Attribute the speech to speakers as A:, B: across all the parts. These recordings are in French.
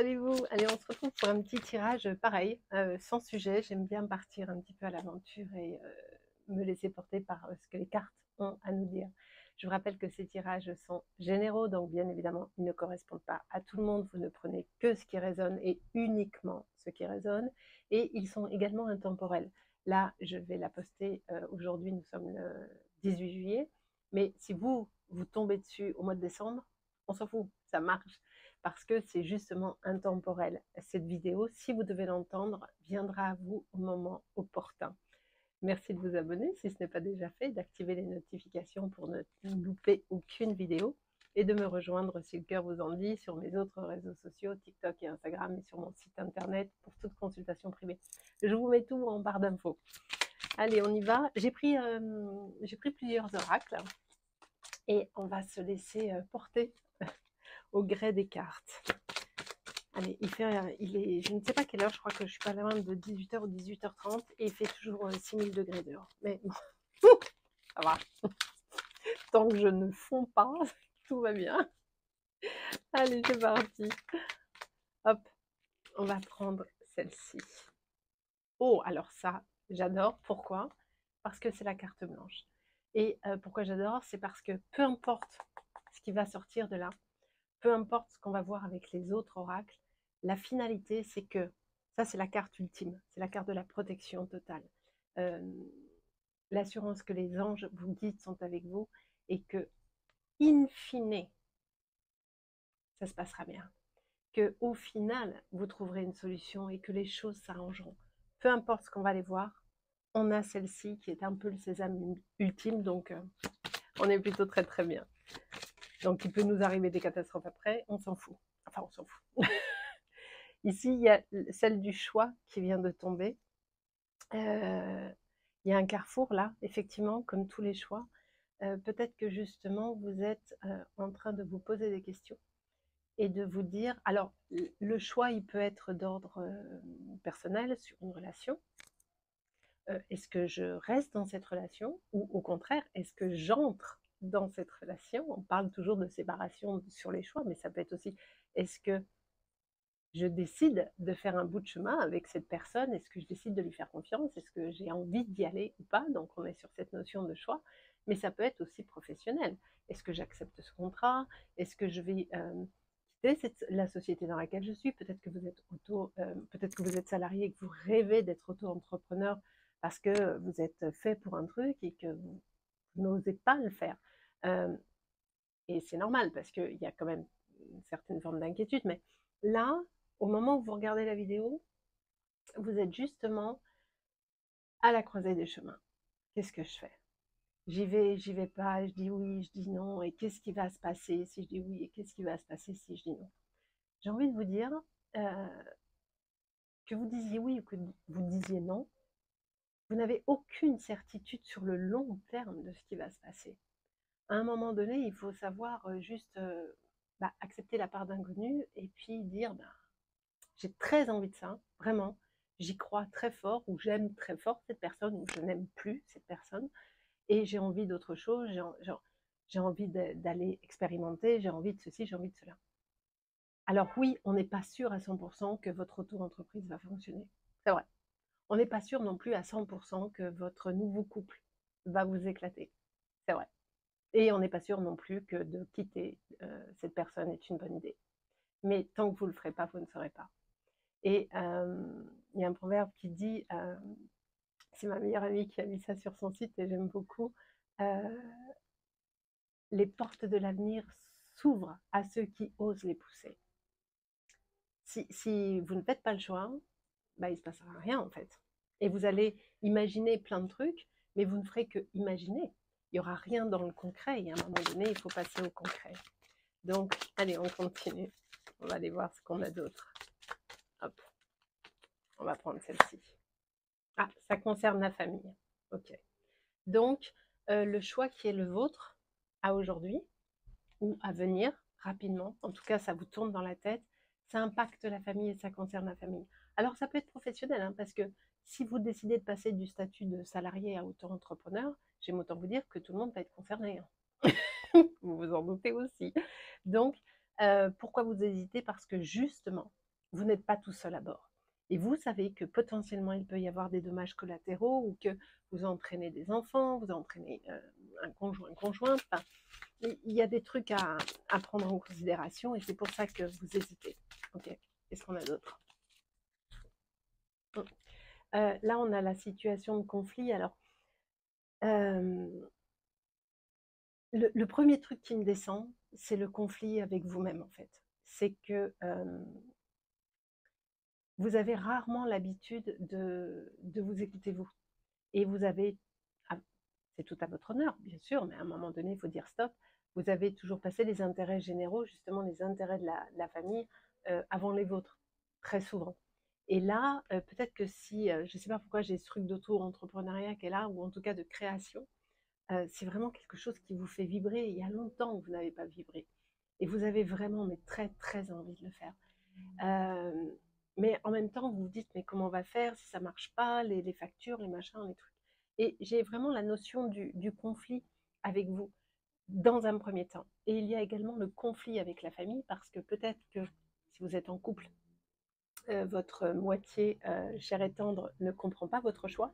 A: allez-vous? Allez, on se retrouve pour un petit tirage pareil, sans sujet. J'aime bien partir un petit peu à l'aventure et me laisser porter par ce que les cartes ont à nous dire. Je vous rappelle que ces tirages sont généraux, donc bien évidemment, ils ne correspondent pas à tout le monde. Vous ne prenez que ce qui résonne et uniquement ce qui résonne. Et ils sont également intemporels. Là, je vais la poster aujourd'hui, nous sommes le 18 juillet. Mais si vous tombez dessus au mois de décembre, on s'en fout, ça marche. Parce que c'est justement intemporel. Cette vidéo, si vous devez l'entendre, viendra à vous au moment opportun. Merci de vous abonner si ce n'est pas déjà fait, d'activer les notifications pour ne louper aucune vidéo et de me rejoindre si le cœur vous en dit sur mes autres réseaux sociaux, TikTok et Instagram, et sur mon site internet pour toute consultation privée. Je vous mets tout en barre d'infos. Allez, on y va. J'ai pris plusieurs oracles et on va se laisser porter au gré des cartes. Allez, je ne sais pas quelle heure, je crois que je suis pas loin de 18h ou 18h30 et il fait toujours 6000 degrés dehors. Mais bon, ça va. Tant que je ne fonds pas, tout va bien. Allez, c'est parti. Hop, on va prendre celle-ci. Oh, alors ça, j'adore. Pourquoi? Parce que c'est la carte blanche. Et pourquoi j'adore? C'est parce que peu importe ce qui va sortir de là, peu importe ce qu'on va voir avec les autres oracles, la finalité, c'est que, ça c'est la carte ultime, c'est la carte de la protection totale. L'assurance que les anges vous guident, sont avec vous, et que, in fine, ça se passera bien. Que, au final, vous trouverez une solution et que les choses s'arrangeront. Peu importe ce qu'on va aller voir, on a celle-ci qui est un peu le sésame ultime, donc on est plutôt très très bien. Donc il peut nous arriver des catastrophes après, on s'en fout. Enfin, on s'en fout. Ici, il y a celle du choix qui vient de tomber. Il y a un carrefour là, effectivement, comme tous les choix. Peut-être que justement, vous êtes en train de vous poser des questions et de vous dire, alors, le choix, il peut être d'ordre personnel sur une relation. Est-ce que je reste dans cette relation ou au contraire, est-ce que j'entre dans cette relation? On parle toujours de séparation sur les choix, mais ça peut être aussi, est-ce que je décide de faire un bout de chemin avec cette personne? Est-ce que je décide de lui faire confiance? Est-ce que j'ai envie d'y aller ou pas? Donc on est sur cette notion de choix, mais ça peut être aussi professionnel. Est-ce que j'accepte ce contrat? Est-ce que je vais quitter la société dans laquelle je suis? Peut-être que vous êtes peut-être que vous êtes salarié et que vous rêvez d'être auto-entrepreneur parce que vous êtes fait pour un truc et que vous n'osez pas le faire. Et c'est normal parce qu'il y a quand même une certaine forme d'inquiétude, mais là, au moment où vous regardez la vidéo, vous êtes justement à la croisée des chemins. Qu'est-ce que je fais? J'y vais pas, je dis oui, je dis non, et qu'est-ce qui va se passer si je dis oui, et qu'est-ce qui va se passer si je dis non? J'ai envie de vous dire que vous disiez oui ou que vous disiez non, vous n'avez aucune certitude sur le long terme de ce qui va se passer. À un moment donné, il faut savoir juste accepter la part d'inconnu et puis dire j'ai très envie de ça, vraiment, j'y crois très fort, ou j'aime très fort cette personne, ou je n'aime plus cette personne, et j'ai envie d'autre chose, j'ai envie d'aller expérimenter, j'ai envie de ceci, j'ai envie de cela. Alors oui, on n'est pas sûr à 100% que votre auto-entreprise va fonctionner, c'est vrai. On n'est pas sûr non plus à 100% que votre nouveau couple va vous éclater, c'est vrai. Et on n'est pas sûr non plus que de quitter cette personne est une bonne idée. Mais tant que vous ne le ferez pas, vous ne saurez pas. Et il y a un proverbe qui dit, c'est ma meilleure amie qui a mis ça sur son site et j'aime beaucoup, les portes de l'avenir s'ouvrent à ceux qui osent les pousser. Si vous ne faites pas le choix, il ne se passera rien en fait. Et vous allez imaginer plein de trucs, mais vous ne ferez que imaginer. Il n'y aura rien dans le concret et à un moment donné, il faut passer au concret. Donc, allez, on continue. On va aller voir ce qu'on a d'autre. Hop, on va prendre celle-ci. Ah, ça concerne la famille. Ok. Donc, le choix qui est le vôtre à aujourd'hui ou à venir rapidement, en tout cas, ça vous tourne dans la tête, ça impacte la famille et ça concerne la famille. Alors, ça peut être professionnel, hein, parce que si vous décidez de passer du statut de salarié à auto-entrepreneur, j'aime autant vous dire que tout le monde va être concerné. Hein. Vous vous en doutez aussi. Donc, pourquoi vous hésitez? Parce que justement, vous n'êtes pas tout seul à bord. Et vous savez que potentiellement, il peut y avoir des dommages collatéraux ou que vous entraînez des enfants, vous entraînez un conjoint. Enfin, il y a des trucs à prendre en considération et c'est pour ça que vous hésitez. Ok, qu'est-ce qu'on a d'autre? Là, on a la situation de conflit. Alors, le premier truc qui me descend, c'est le conflit avec vous-même, en fait. C'est que vous avez rarement l'habitude de vous écouter vous. Et vous avez, ah, c'est tout à votre honneur, bien sûr, mais à un moment donné, il faut dire stop. Vous avez toujours passé les intérêts généraux, justement les intérêts de la famille, avant les vôtres, très souvent. Et là, peut-être que si, je ne sais pas pourquoi j'ai ce truc d'auto-entrepreneuriat qui est là, ou en tout cas de création, c'est vraiment quelque chose qui vous fait vibrer. Il y a longtemps que vous n'avez pas vibré. Et vous avez vraiment, mais très, très envie de le faire. Mais en même temps, vous vous dites, mais comment on va faire si ça ne marche pas, les factures, les machins, les trucs. Et j'ai vraiment la notion du conflit avec vous dans un premier temps. Et il y a également le conflit avec la famille, parce que peut-être que si vous êtes en couple, votre moitié chère et tendre ne comprend pas votre choix.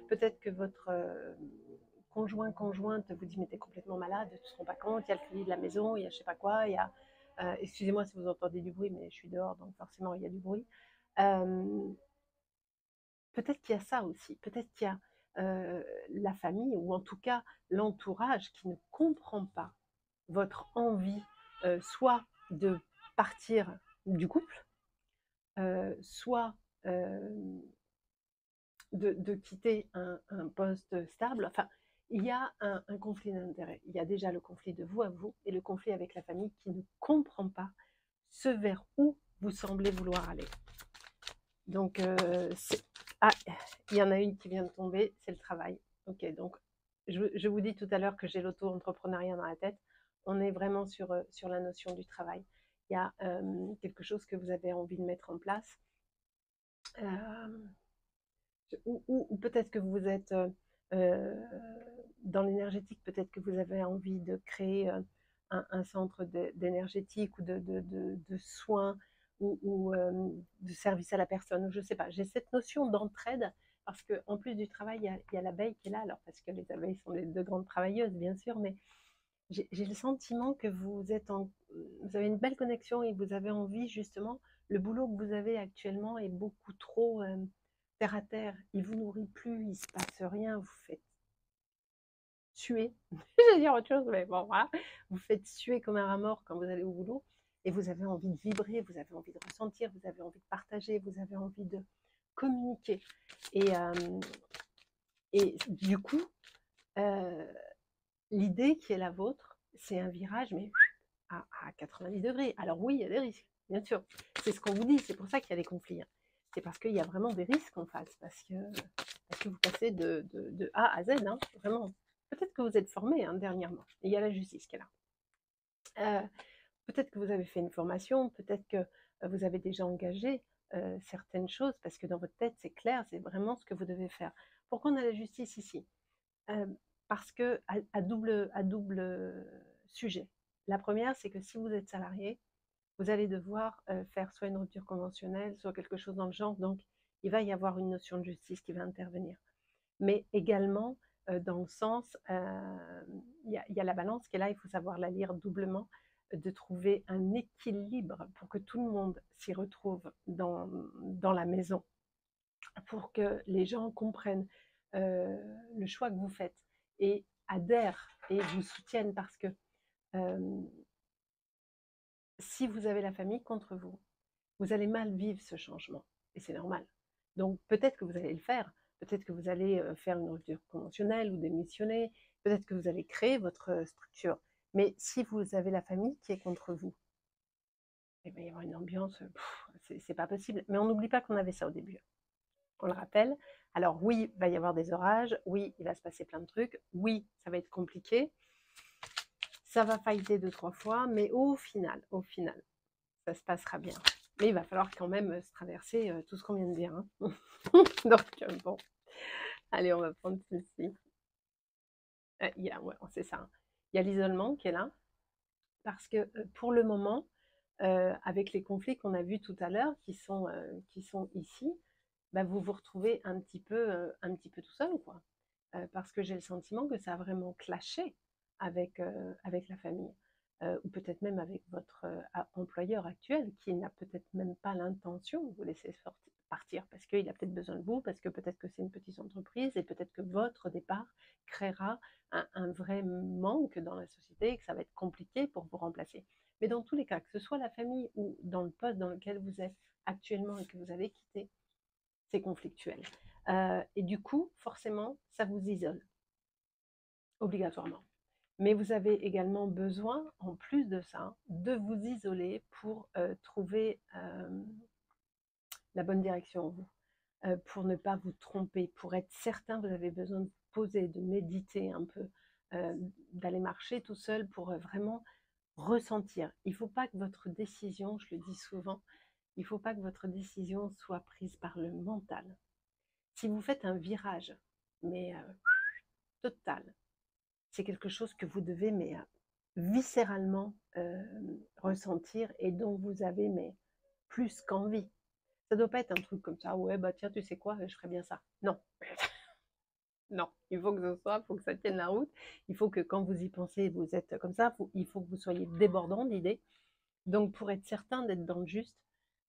A: Peut-être que votre conjointe vous dit mais t'es complètement malade, tu ne te rends pas compte, il y a le crédit de la maison, il y a je sais pas quoi, il y a excusez-moi si vous entendez du bruit, mais je suis dehors, donc forcément il y a du bruit. Peut-être qu'il y a ça aussi, peut-être qu'il y a la famille, ou en tout cas l'entourage qui ne comprend pas votre envie, soit de partir du couple, soit de quitter un poste stable. Enfin, il y a un conflit d'intérêts. Il y a déjà le conflit de vous à vous et le conflit avec la famille qui ne comprend pas ce vers où vous semblez vouloir aller. Donc, ah, il y en a une qui vient de tomber, c'est le travail. Ok, donc je vous dis tout à l'heure que j'ai l'auto-entrepreneuriat dans la tête. On est vraiment sur la notion du travail. Il y a quelque chose que vous avez envie de mettre en place. Ou peut-être que vous êtes dans l'énergétique, peut-être que vous avez envie de créer un centre d'énergétique ou de soins ou de service à la personne, je ne sais pas. J'ai cette notion d'entraide parce qu'en plus du travail, il y a l'abeille qui est là, alors parce que les abeilles sont de grandes travailleuses, bien sûr, mais j'ai le sentiment que vous avez une belle connexion et vous avez envie justement, le boulot que vous avez actuellement est beaucoup trop terre à terre, il vous nourrit plus, il se passe rien, vous faites suer, je vais dire autre chose, mais bon voilà, vous faites suer comme un rat mort quand vous allez au boulot et vous avez envie de vibrer, vous avez envie de ressentir, vous avez envie de partager, vous avez envie de communiquer. Et du coup, l'idée qui est la vôtre, c'est un virage, mais à 90 degrés. Alors oui, il y a des risques, bien sûr. C'est ce qu'on vous dit, c'est pour ça qu'il y a des conflits. Hein. C'est parce qu'il y a vraiment des risques en face, parce que vous passez de A à Z, hein, vraiment. Peut-être que vous êtes formé hein, dernièrement, et il y a la justice qui est là. Peut-être que vous avez fait une formation, peut-être que vous avez déjà engagé certaines choses, parce que dans votre tête, c'est clair, c'est vraiment ce que vous devez faire. Pourquoi on a la justice ici parce que à double sujet. La première, c'est que si vous êtes salarié, vous allez devoir faire soit une rupture conventionnelle, soit quelque chose dans le genre. Donc, il va y avoir une notion de justice qui va intervenir. Mais également, dans le sens, il y a la balance qui est là, il faut savoir la lire doublement, de trouver un équilibre pour que tout le monde s'y retrouve dans la maison, pour que les gens comprennent le choix que vous faites et adhèrent et vous soutiennent parce que si vous avez la famille contre vous, vous allez mal vivre ce changement et c'est normal. Donc peut-être que vous allez le faire, peut-être que vous allez faire une rupture conventionnelle ou démissionner, peut-être que vous allez créer votre structure. Mais si vous avez la famille qui est contre vous, il va y avoir une ambiance, c'est pas possible. Mais on n'oublie pas qu'on avait ça au début. On le rappelle. Alors oui, il va y avoir des orages, oui, il va se passer plein de trucs, oui, ça va être compliqué, ça va fighter 2-3 fois, mais au final, ça se passera bien. Mais il va falloir quand même se traverser tout ce qu'on vient de dire. Hein. Donc bon, allez, on va prendre ceci. Ouais, c'est ça. Il y a l'isolement qui est là, parce que pour le moment, avec les conflits qu'on a vus tout à l'heure, qui sont ici, bah, vous vous retrouvez un petit peu tout seul, quoi. Parce que j'ai le sentiment que ça a vraiment clashé avec la famille. Ou peut-être même avec votre employeur actuel, qui n'a peut-être même pas l'intention de vous laisser partir, parce qu'il a peut-être besoin de vous, parce que peut-être que c'est une petite entreprise, et peut-être que votre départ créera un vrai manque dans la société, et que ça va être compliqué pour vous remplacer. Mais dans tous les cas, que ce soit la famille ou dans le poste dans lequel vous êtes actuellement et que vous avez quitté, c'est conflictuel. Et du coup, forcément, ça vous isole, obligatoirement. Mais vous avez également besoin, en plus de ça, de vous isoler pour trouver la bonne direction en vous, pour ne pas vous tromper, pour être certain, vous avez besoin de vous poser, de méditer un peu, d'aller marcher tout seul pour vraiment ressentir. Il ne faut pas que votre décision, je le dis souvent, il ne faut pas que votre décision soit prise par le mental. Si vous faites un virage, mais total, c'est quelque chose que vous devez viscéralement ressentir et dont vous avez plus qu'envie. Ça ne doit pas être un truc comme ça, ouais, bah tiens, tu sais quoi, je ferais bien ça. Non, non, il faut que ce soit, il faut que ça tienne la route. Il faut que quand vous y pensez, vous êtes comme ça, il faut que vous soyez débordant d'idées. Donc, pour être certain d'être dans le juste,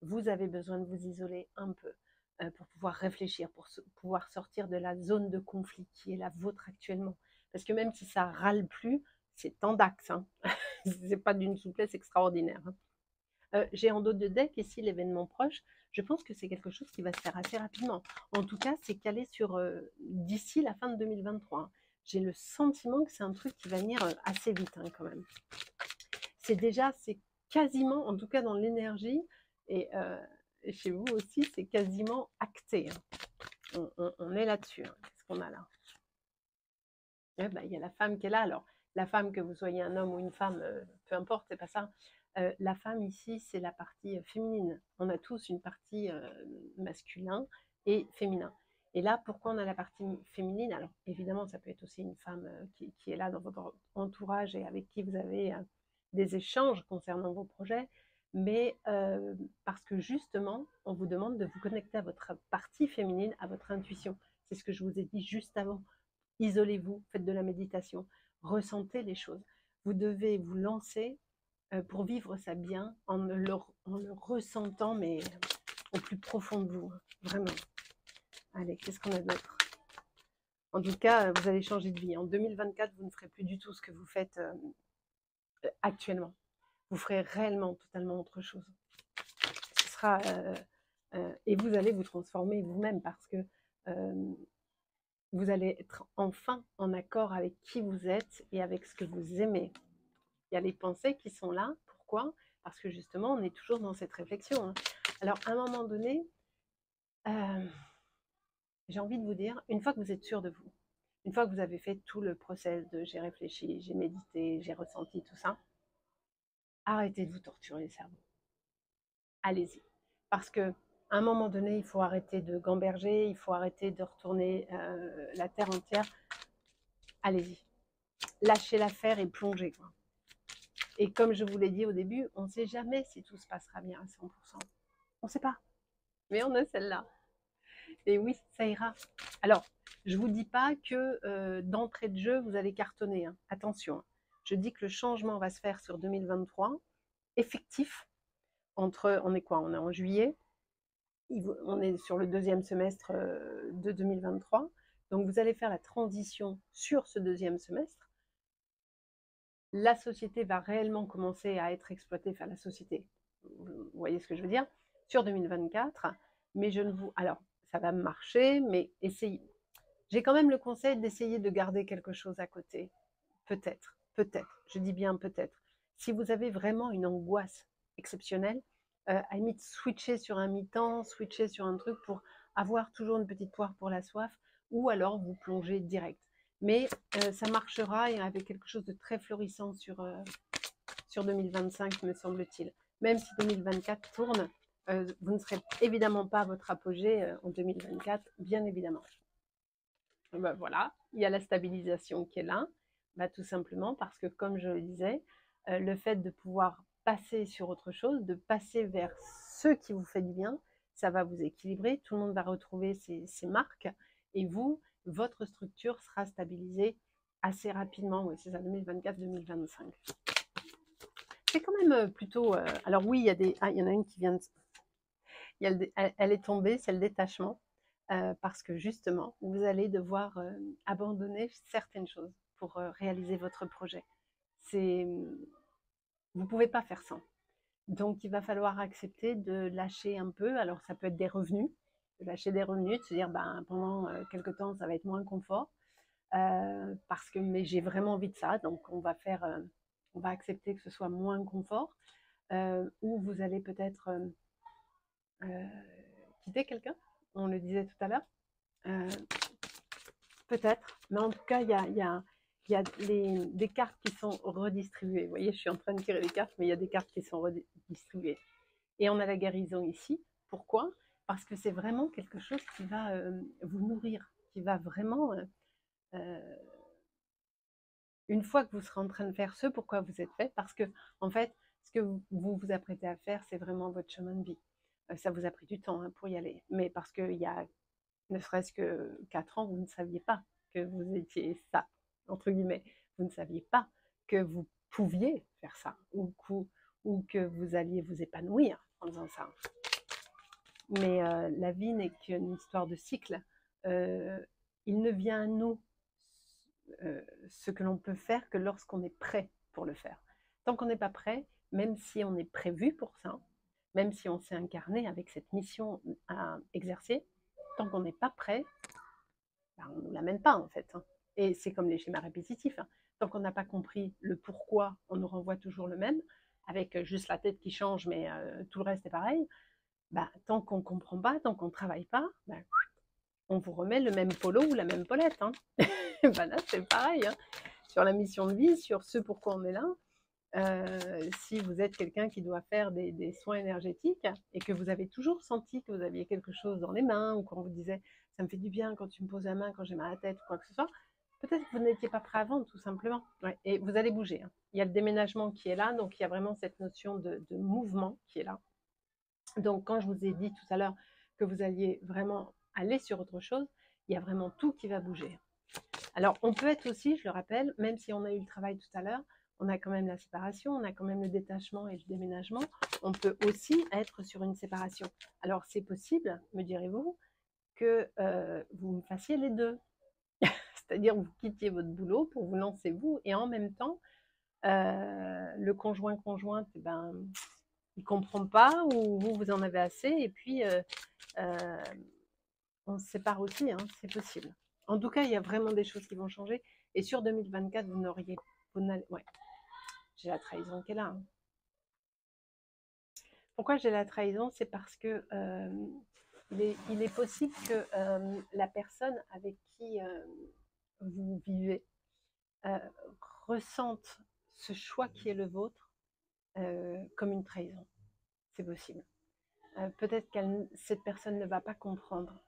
A: vous avez besoin de vous isoler un peu pour pouvoir réfléchir, pour pouvoir sortir de la zone de conflit qui est la vôtre actuellement. Parce que même si ça râle plus, c'est tendax, hein. C'est pas d'une souplesse extraordinaire, hein. J'ai en dos de deck ici l'événement proche. Je pense que c'est quelque chose qui va se faire assez rapidement. En tout cas, c'est calé sur d'ici la fin de 2023, hein. J'ai le sentiment que c'est un truc qui va venir assez vite, hein, quand même. C'est quasiment, en tout cas dans l'énergie, et chez vous aussi, c'est quasiment acté, hein. On est là-dessus, hein. Qu'est-ce qu'on a là? Il y a la femme qui est là. Alors, la femme, que vous soyez un homme ou une femme, peu importe, c'est pas ça. La femme ici, c'est la partie féminine. On a tous une partie masculin et féminin. Et là, pourquoi on a la partie féminine? Alors, évidemment, ça peut être aussi une femme qui est là dans votre entourage et avec qui vous avez des échanges concernant vos projets, mais parce que justement, on vous demande de vous connecter à votre partie féminine, à votre intuition. C'est ce que je vous ai dit juste avant. Isolez-vous, faites de la méditation, ressentez les choses. Vous devez vous lancer pour vivre ça bien en le ressentant, mais au plus profond de vous, hein, vraiment. Allez, qu'est-ce qu'on a d'autre? En tout cas, vous allez changer de vie. En 2024, vous ne ferez plus du tout ce que vous faites actuellement. Vous ferez réellement totalement autre chose. Ce sera et vous allez vous transformer vous-même parce que vous allez être enfin en accord avec qui vous êtes et avec ce que vous aimez. Il y a les pensées qui sont là. Pourquoi? Parce que justement, on est toujours dans cette réflexion, hein. Alors, à un moment donné, j'ai envie de vous dire, une fois que vous êtes sûr de vous, une fois que vous avez fait tout le process de j'ai réfléchi, j'ai médité, j'ai ressenti tout ça, arrêtez de vous torturer le cerveau. Allez-y. Parce que à un moment donné, il faut arrêter de gamberger, il faut arrêter de retourner la terre entière. Allez-y. Lâchez l'affaire et plongez, quoi. Et comme je vous l'ai dit au début, on ne sait jamais si tout se passera bien à 100%. On ne sait pas. Mais on a celle-là. Et oui, ça ira. Alors, je ne vous dis pas que d'entrée de jeu, vous allez cartonner, hein. Attention. Je dis que le changement va se faire sur 2023, effectif. On est quoi? On est en juillet. On est sur le deuxième semestre de 2023. Donc, vous allez faire la transition sur ce deuxième semestre. La société va réellement commencer à être exploitée, enfin la société, vous voyez ce que je veux dire, sur 2024. Mais alors, ça va marcher, mais essayez. J'ai quand même le conseil d'essayer de garder quelque chose à côté. Peut-être, je dis bien peut-être. Si vous avez vraiment une angoisse exceptionnelle, à la limite, switcher sur un mi-temps, switcher sur un truc pour avoir toujours une petite poire pour la soif, ou alors vous plongez direct. Mais ça marchera et avec quelque chose de très florissant sur 2025, me semble-t-il. Même si 2024 tourne, vous ne serez évidemment pas à votre apogée en 2024, bien évidemment. Ben voilà, il y a la stabilisation qui est là, tout simplement parce que, comme je le disais, le fait de pouvoir passer sur autre chose, de passer vers ce qui vous fait du bien. Ça va vous équilibrer, tout le monde va retrouver ses marques, et vous, votre structure sera stabilisée assez rapidement. Oui, c'est ça, 2024-2025. C'est quand même plutôt... alors oui, il y a des... Ah, il y en a une qui vient de... elle est tombée, c'est le détachement, parce que justement, vous allez devoir abandonner certaines choses pour réaliser votre projet. Vous ne pouvez pas faire sans. Donc, il va falloir accepter de lâcher un peu. Alors, ça peut être des revenus, de lâcher des revenus, de se dire, ben, pendant quelques temps, ça va être moins confort, mais j'ai vraiment envie de ça. Donc, on va accepter que ce soit moins confort, ou vous allez peut-être quitter quelqu'un. On le disait tout à l'heure. Peut-être, mais en tout cas, il y a des cartes qui sont redistribuées. Vous voyez, je suis en train de tirer les cartes, mais il y a des cartes qui sont redistribuées. Et on a la guérison ici. Pourquoi? Parce que c'est vraiment quelque chose qui va vous nourrir, qui va vraiment, une fois que vous serez en train de faire ce pourquoi vous êtes fait, parce que, en fait, ce que vous vous apprêtez à faire, c'est vraiment votre chemin de vie. Ça vous a pris du temps pour y aller, mais parce qu'il y a ne serait-ce que 4 ans, vous ne saviez pas que vous étiez ça, entre guillemets. Vous ne saviez pas que vous pouviez faire ça, ou que vous alliez vous épanouir en faisant ça. Mais la vie n'est qu'une histoire de cycle. Il ne vient à nous ce que l'on peut faire que lorsqu'on est prêt pour le faire. Tant qu'on n'est pas prêt, même si on est prévu pour ça, même si on s'est incarné avec cette mission à exercer, tant qu'on n'est pas prêt, ben, on ne nous l'amène pas en fait. Et c'est comme les schémas répétitifs. Tant qu'on n'a pas compris le pourquoi, on nous renvoie toujours le même, avec juste la tête qui change, mais tout le reste est pareil. Ben, tant qu'on ne comprend pas, tant qu'on ne travaille pas, ben, on vous remet le même polo ou la même polette. Ben là, c'est pareil. Sur la mission de vie, sur ce pourquoi on est là. Si vous êtes quelqu'un qui doit faire des soins énergétiques et que vous avez toujours senti que vous aviez quelque chose dans les mains, ou qu'on vous disait ça me fait du bien quand tu me poses la main, quand j'ai mal à la tête, ou quoi que ce soit, peut-être que vous n'étiez pas prêt à vendre tout simplement. Ouais. Et vous allez bouger. Il y a le déménagement qui est là, donc il y a vraiment cette notion de mouvement qui est là. Donc quand je vous ai dit tout à l'heure que vous alliez vraiment aller sur autre chose, il y a vraiment tout qui va bouger. Alors on peut être aussi, je le rappelle, même si on a eu le travail tout à l'heure, on a quand même la séparation, on a quand même le détachement et le déménagement, on peut aussi être sur une séparation. Alors c'est possible, me direz-vous, que vous me fassiez les deux. C'est-à-dire vous quittiez votre boulot pour vous lancer vous, et en même temps, le conjointe, ben, il ne comprend pas, ou vous en avez assez, et puis on se sépare aussi, c'est possible. En tout cas, il y a vraiment des choses qui vont changer, et sur 2024, ouais, j'ai la trahison qui est là. Pourquoi j'ai la trahison? C'est parce que il est possible que la personne avec qui vous vivez ressente ce choix qui est le vôtre comme une trahison. C'est possible. Peut-être que cette personne ne va pas comprendre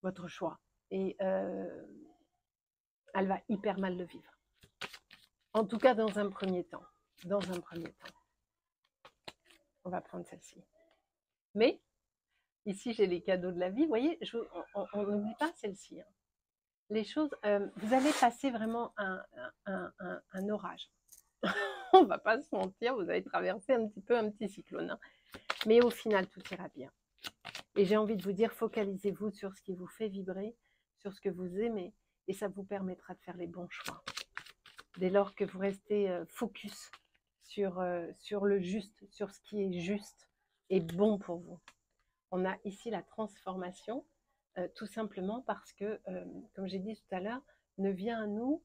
A: votre choix, et elle va hyper mal le vivre. En tout cas, dans un premier temps. Dans un premier temps. On va prendre celle-ci. Mais, ici, j'ai les cadeaux de la vie. Vous voyez, on n'oublie pas celle-ci. Les choses, vous allez passer vraiment un orage. On ne va pas se mentir, vous allez traverser un petit cyclone. Mais au final, tout ira bien. Et j'ai envie de vous dire, focalisez-vous sur ce qui vous fait vibrer, sur ce que vous aimez, et ça vous permettra de faire les bons choix. Dès lors que vous restez focus sur le juste, sur ce qui est juste et bon pour vous. On a ici la transformation, tout simplement parce que, comme j'ai dit tout à l'heure, ne vient à nous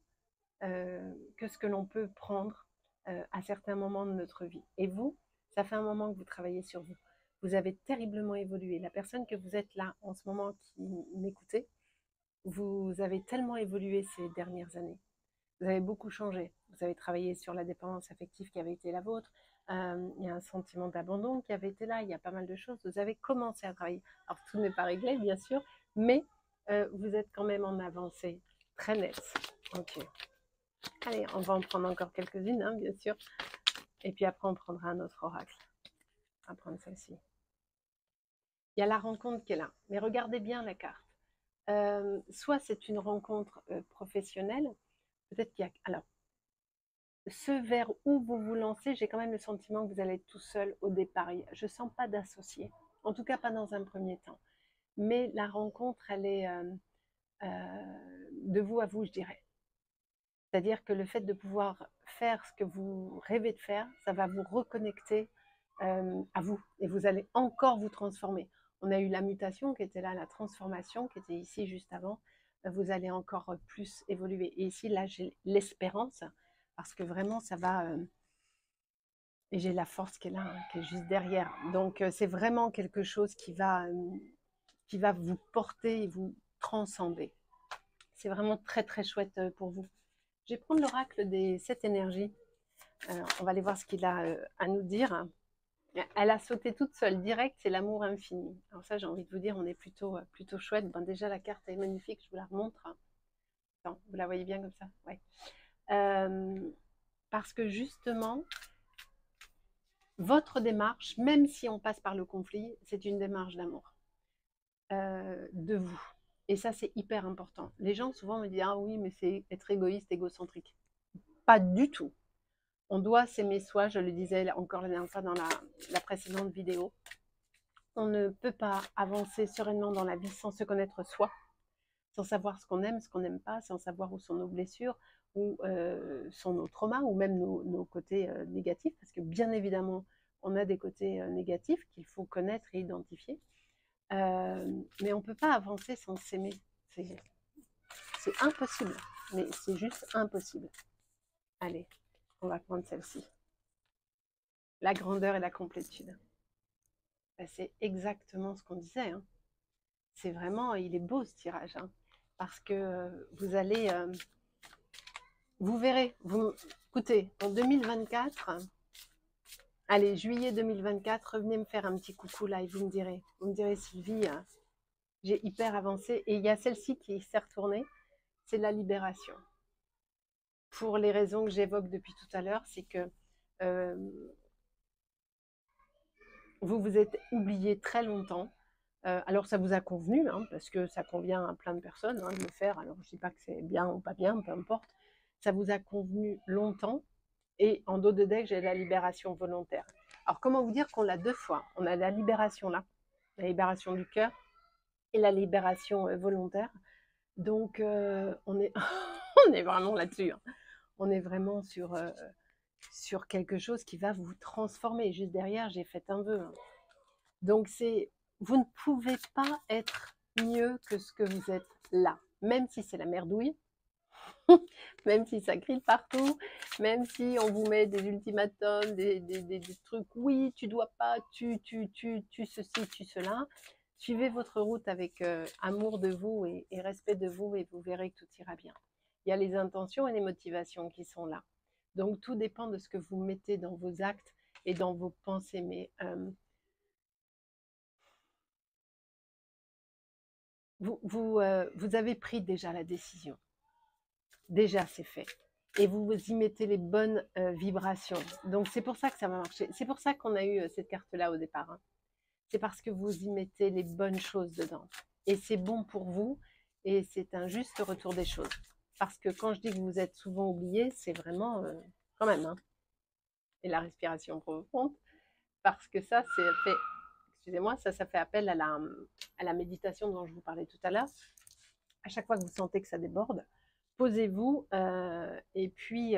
A: que ce que l'on peut prendre à certains moments de notre vie. Et vous, ça fait un moment que vous travaillez sur vous. Vous avez terriblement évolué. La personne que vous êtes là en ce moment qui m'écoutez, vous avez tellement évolué ces dernières années. Vous avez beaucoup changé. Vous avez travaillé sur la dépendance affective qui avait été la vôtre. Il y a un sentiment d'abandon qui avait été là. Il y a pas mal de choses. Vous avez commencé à travailler. Alors, tout n'est pas réglé, bien sûr, mais vous êtes quand même en avancée très nette. Ok. Allez, on va en prendre encore quelques-unes, bien sûr. Et puis après, on prendra un autre oracle. On va prendre celle-ci. Il y a la rencontre qui est là. Mais regardez bien la carte. Soit c'est une rencontre professionnelle. Peut-être qu'il y a... Alors, ce vers où vous vous lancez, j'ai quand même le sentiment que vous allez être tout seul au départ. Je ne sens pas d'associé. En tout cas, pas dans un premier temps. Mais la rencontre, elle est de vous à vous, je dirais. C'est-à-dire que le fait de pouvoir faire ce que vous rêvez de faire, ça va vous reconnecter à vous. Et vous allez encore vous transformer. On a eu la mutation qui était là, la transformation qui était ici juste avant. Vous allez encore plus évoluer. Et ici, là, j'ai l'espérance, parce que vraiment, ça va... et j'ai la force qui est là, hein, qui est juste derrière. Donc, c'est vraiment quelque chose qui va vous porter et vous transcender. C'est vraiment très, très chouette pour vous. Je vais prendre l'oracle des 7 énergies. On va aller voir ce qu'il a à nous dire. Elle a sauté toute seule, direct, c'est l'amour infini. Alors ça, j'ai envie de vous dire, on est plutôt chouette. Bon, déjà, la carte est magnifique, je vous la remontre. Attends, vous la voyez bien comme ça? Ouais. Parce que justement, votre démarche, même si on passe par le conflit, c'est une démarche d'amour de vous. Et ça, c'est hyper important. Les gens, souvent, me disent « Ah oui, mais c'est être égoïste, égocentrique. » Pas du tout. On doit s'aimer soi, je le disais encore la dernière fois dans la précédente vidéo. On ne peut pas avancer sereinement dans la vie sans se connaître soi, sans savoir ce qu'on aime, ce qu'on n'aime pas, sans savoir où sont nos blessures, où sont nos traumas, ou même nos côtés négatifs, parce que bien évidemment, on a des côtés négatifs qu'il faut connaître et identifier. Mais on ne peut pas avancer sans s'aimer. C'est impossible, mais c'est juste impossible. Allez, on va prendre celle-ci. La grandeur et la complétude. Ben, c'est exactement ce qu'on disait. Hein. C'est vraiment, il est beau ce tirage. Hein, parce que vous allez, vous verrez, écoutez, en 2024, allez, juillet 2024, revenez me faire un petit coucou là et vous me direz Sylvie, j'ai hyper avancé. Et il y a celle-ci qui s'est retournée, c'est la libération. Pour les raisons que j'évoque depuis tout à l'heure, c'est que vous vous êtes oublié très longtemps. Alors ça vous a convenu, hein, parce que ça convient à plein de personnes hein, de le faire. Alors je ne dis pas que c'est bien ou pas bien, peu importe. Ça vous a convenu longtemps. Et en dos de deck, j'ai la libération volontaire. Alors comment vous dire qu'on l'a 2 fois? On a la libération là, la libération du cœur et la libération volontaire. Donc on est, on est vraiment là-dessus. Hein. On est vraiment sur quelque chose qui va vous transformer. Juste derrière, j'ai fait un vœu. Hein. Donc vous ne pouvez pas être mieux que ce que vous êtes là, même si c'est la merdouille, même si ça crie partout, même si on vous met des ultimatums, des trucs, oui, tu dois pas, tu ceci, tu cela. Suivez votre route avec amour de vous et respect de vous et vous verrez que tout ira bien. Il y a les intentions et les motivations qui sont là. Donc tout dépend de ce que vous mettez dans vos actes et dans vos pensées. Mais vous avez pris déjà la décision. Déjà, c'est fait. Et vous y mettez les bonnes vibrations. Donc, c'est pour ça que ça va marcher. C'est pour ça qu'on a eu cette carte-là au départ. Hein. C'est parce que vous y mettez les bonnes choses dedans. Et c'est bon pour vous. Et c'est un juste retour des choses. Parce que quand je dis que vous êtes souvent oublié, c'est vraiment quand même. Hein. Et la respiration profonde. Parce que ça, c'est fait... Excusez-moi, ça fait appel à la méditation dont je vous parlais tout à l'heure. À chaque fois que vous sentez que ça déborde, posez-vous et puis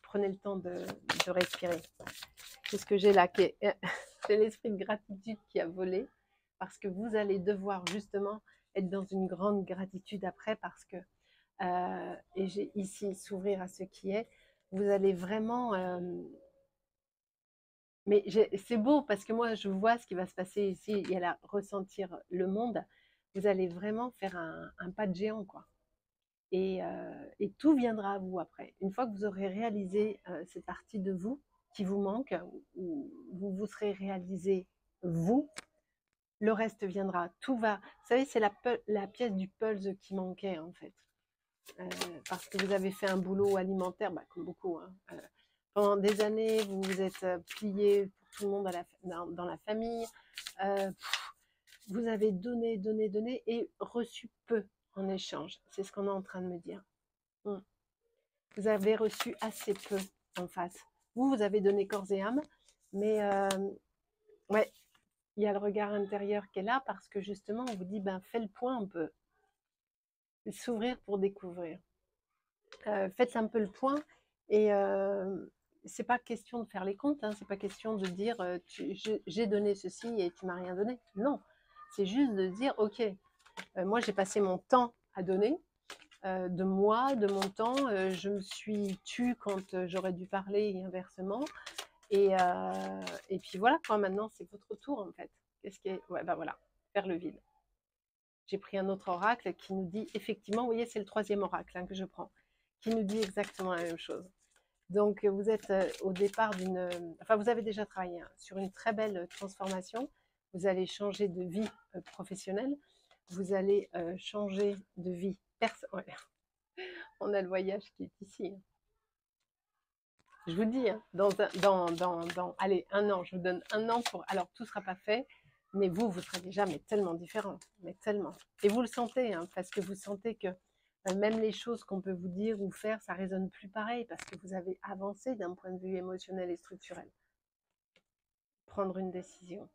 A: prenez le temps de respirer. C'est ce que j'ai là, c'est l'esprit de gratitude qui a volé, parce que vous allez devoir justement être dans une grande gratitude après, parce que, et j'ai ici s'ouvrir à ce qui est, vous allez vraiment... mais c'est beau, parce que moi, je vois ce qui va se passer ici, et à la ressentir le monde, vous allez vraiment faire un pas de géant, quoi. Et tout viendra à vous après. Une fois que vous aurez réalisé cette partie de vous qui vous manque, ou vous vous serez réalisé vous, le reste viendra. Tout va. Vous savez, c'est la pièce du puzzle qui manquait en fait. Parce que vous avez fait un boulot alimentaire, bah, comme beaucoup, hein, pendant des années, vous vous êtes plié pour tout le monde dans la famille. Vous avez donné, donné, donné et reçu peu en échange. C'est ce qu'on est en train de me dire. Vous avez reçu assez peu en face. Vous avez donné corps et âme, mais ouais, il y a le regard intérieur qui est là parce que justement, on vous dit, ben, fais le point un peu. S'ouvrir pour découvrir. Faites un peu le point et c'est pas question de faire les comptes, hein, c'est pas question de dire j'ai donné ceci et tu m'as rien donné. Non, c'est juste de dire ok, moi j'ai passé mon temps à donner, de moi, de mon temps, je me suis tue quand j'aurais dû parler et inversement. Et puis voilà, quoi, maintenant c'est votre tour en fait. Qu'est-ce qui est. Ouais, bah voilà, faire le vide. J'ai pris un autre oracle qui nous dit effectivement, vous voyez, c'est le troisième oracle hein, que je prends, qui nous dit exactement la même chose. Donc vous êtes au départ d'une. Enfin, vous avez déjà travaillé hein, sur une très belle transformation. Vous allez changer de vie professionnelle. Vous allez changer de vie personnelle. Ouais. On a le voyage qui est ici. Hein. Je vous dis, hein, allez, 1 an, je vous donne 1 an pour. Alors, tout ne sera pas fait, mais vous serez déjà mais tellement différent, mais tellement. Et vous le sentez, hein, parce que vous sentez que même les choses qu'on peut vous dire ou faire, ça résonne plus pareil, parce que vous avez avancé d'un point de vue émotionnel et structurel. Prendre une décision.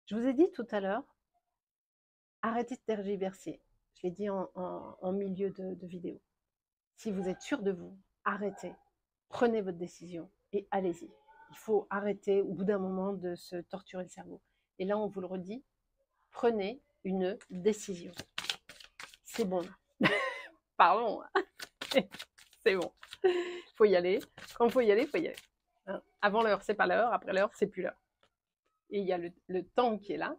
A: Je vous ai dit tout à l'heure, arrêtez de tergiverser. Je l'ai dit en milieu de vidéo. Si vous êtes sûr de vous, arrêtez. Prenez votre décision et allez-y. Il faut arrêter au bout d'un moment de se torturer le cerveau. Et là, on vous le redit, prenez une décision. C'est bon. Pardon. C'est bon. Il faut y aller. Quand il faut y aller, il faut y aller. Hein. Avant l'heure, c'est pas l'heure. Après l'heure, c'est plus l'heure. Et il y a le temps qui est là.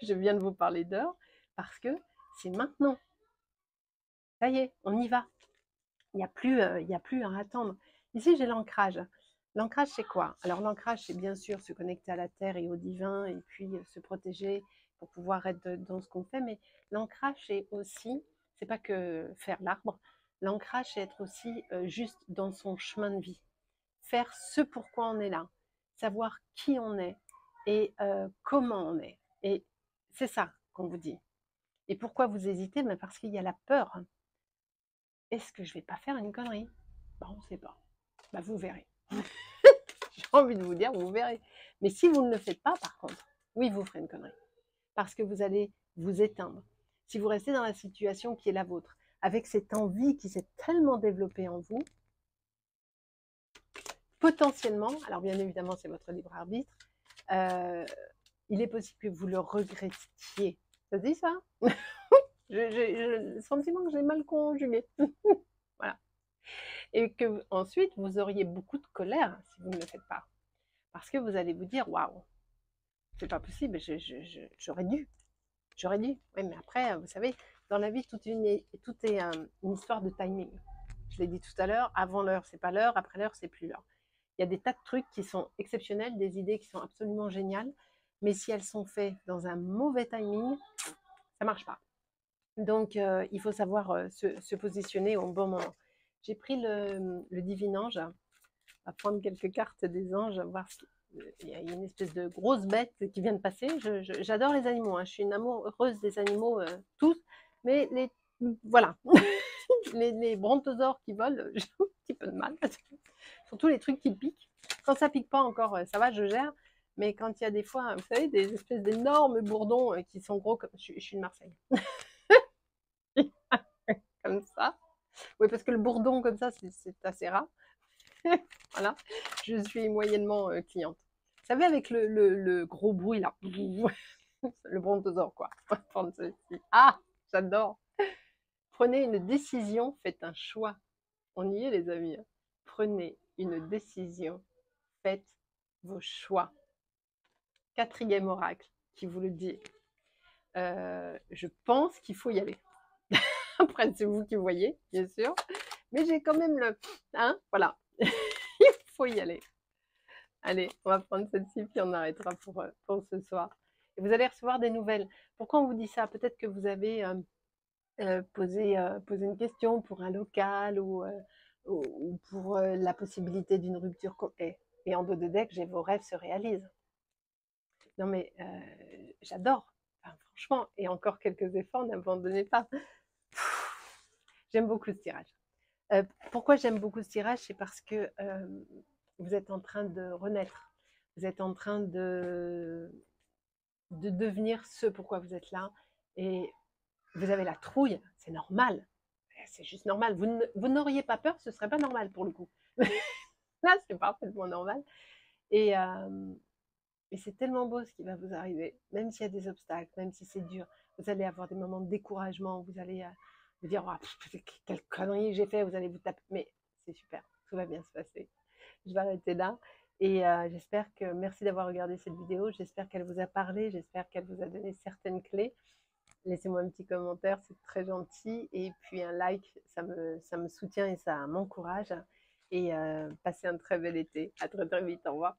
A: Je viens de vous parler d'heure parce que c'est maintenant. Ça y est, on y va. Il n'y a plus à attendre. Ici, j'ai l'ancrage. L'ancrage, c'est quoi? Alors, l'ancrage, c'est bien sûr se connecter à la terre et au divin et puis se protéger pour pouvoir être dans ce qu'on fait. Mais l'ancrage, c'est aussi, c'est pas que faire l'arbre. L'ancrage, c'est être aussi juste dans son chemin de vie. Faire ce pourquoi on est là. Savoir qui on est et comment on est. Et c'est ça qu'on vous dit. Et pourquoi vous hésitez? Mais parce qu'il y a la peur. Est-ce que je vais pas faire une connerie? Bah, on ne sait pas. Bah, vous verrez. J'ai envie de vous dire, vous verrez. Mais si vous ne le faites pas, par contre, oui, vous ferez une connerie. Parce que vous allez vous éteindre. Si vous restez dans la situation qui est la vôtre, avec cette envie qui s'est tellement développée en vous, potentiellement, alors bien évidemment, c'est votre libre arbitre, il est possible que vous le regrettiez. Ça se dit ça? J'ai le sentiment que j'ai mal conjugué. Voilà. Et que ensuite vous auriez beaucoup de colère si vous ne le faites pas. Parce que vous allez vous dire, waouh, c'est pas possible, j'aurais dû. J'aurais dû. Oui, mais après, vous savez, dans la vie, tout est une histoire de timing. Je l'ai dit tout à l'heure, avant l'heure, c'est pas l'heure, après l'heure, c'est plus l'heure. Il y a des tas de trucs qui sont exceptionnels, des idées qui sont absolument géniales, mais si elles sont faites dans un mauvais timing, ça marche pas. Donc, il faut savoir se positionner au bon moment. J'ai pris le divin ange, on va prendre quelques cartes des anges, voir si il y a une espèce de grosse bête qui vient de passer. J'adore les animaux, hein. Je suis une amoureuse des animaux tous, mais voilà, les brontosaures qui volent, j'ai un petit peu de mal. Surtout les trucs qui piquent. Quand ça pique pas encore, ça va, je gère. Mais quand il y a des fois, vous savez, des espèces d'énormes bourdons qui sont gros comme. Je suis de Marseille. Comme ça. Oui, parce que le bourdon comme ça, c'est assez rare. Voilà, je suis moyennement cliente. Vous savez, avec le gros bruit là, le brontosaure quoi. Ah, j'adore. Prenez une décision, faites un choix. On y est les amis. Prenez une décision, faites vos choix. 4e oracle qui vous le dit. Je pense qu'il faut y aller. Après, c'est vous qui voyez, bien sûr. Mais j'ai quand même le... Hein, voilà. Il faut y aller. Allez, on va prendre celle-ci, puis on arrêtera pour ce soir. Et vous allez recevoir des nouvelles. Pourquoi on vous dit ça? Peut-être que vous avez posé une question pour un local ou ou pour la possibilité d'une rupture. Et en dos de deck, j'ai vos rêves se réalisent. Non mais j'adore, enfin, franchement, et encore quelques efforts, n'abandonnez pas. J'aime beaucoup ce tirage. Pourquoi j'aime beaucoup ce tirage? C'est parce que vous êtes en train de renaître. Vous êtes en train de devenir ce pourquoi vous êtes là. Et vous avez la trouille, c'est normal. C'est juste normal. Vous n'auriez pas peur, ce serait pas normal pour le coup. Là, c'est parfaitement normal. Et, euh, et c'est tellement beau ce qui va vous arriver, même s'il y a des obstacles, même si c'est dur. Vous allez avoir des moments de découragement, vous allez vous dire oh, quelle connerie j'ai fait, vous allez vous taper. Mais c'est super, tout va bien se passer. Je vais arrêter là. Et j'espère que, merci d'avoir regardé cette vidéo, j'espère qu'elle vous a parlé, j'espère qu'elle vous a donné certaines clés. Laissez-moi un petit commentaire, c'est très gentil. Et puis un like, ça me soutient et ça m'encourage. Et passez un très bel été. À très très vite, au revoir.